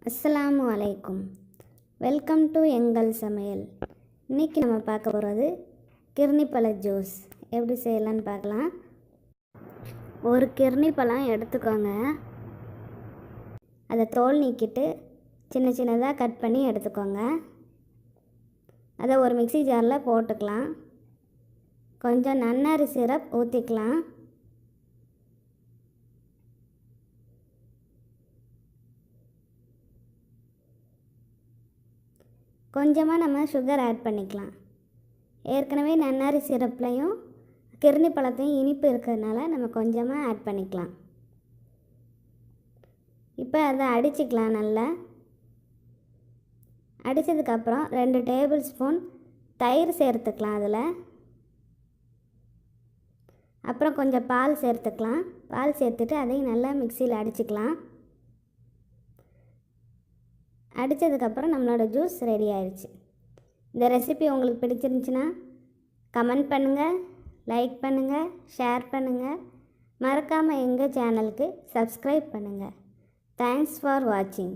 அஸ்ஸலாமு அலைக்கும். Welcome to எங்கள் சமையல். இன்றைக்கி நம்ம பார்க்க போகிறது கிர்னி பழ ஜூஸ் எப்படி செய்யலான்னு பார்க்கலாம். ஒரு கிர்னி பழம் எடுத்துக்கோங்க. அதை தோல் நீக்கிட்டு சின்ன சின்னதாக கட் பண்ணி எடுத்துக்கோங்க. அதை ஒரு மிக்ஸி ஜாரில் போட்டுக்கலாம். கொஞ்சம் நன்னாரி சிரப் ஊற்றிக்கலாம். கொஞ்சமாக நம்ம சுகர் ஆட் பண்ணிக்கலாம். ஏற்கனவே நன்னாரி சிரப்லையும் கிர்னி பழத்தையும் இனிப்பு இருக்கிறதுனால நம்ம கொஞ்சமாக ஆட் பண்ணிக்கலாம். இப்போ அதை அடிச்சுக்கலாம். நல்லா அடித்ததுக்கப்புறம் 2 டேபிள் ஸ்பூன் தயிர் சேர்த்துக்கலாம். அதில் அப்புறம் கொஞ்சம் பால் சேர்த்துக்கலாம். பால் சேர்த்துட்டு அதையும் நல்லா மிக்சியில் அடிச்சுக்கலாம். அடித்ததுக்கப்புறம் நம்மளோட ஜூஸ் ரெடி ஆயிடுச்சு. இந்த ரெசிபி உங்களுக்கு பிடிச்சிருந்துச்சுன்னா கமெண்ட் பண்ணுங்கள், லைக் பண்ணுங்கள், ஷேர் பண்ணுங்கள். மறக்காமல் எங்கள் சேனலுக்கு சப்ஸ்கிரைப் பண்ணுங்கள். தேங்க்ஸ் ஃபார் வாட்சிங்.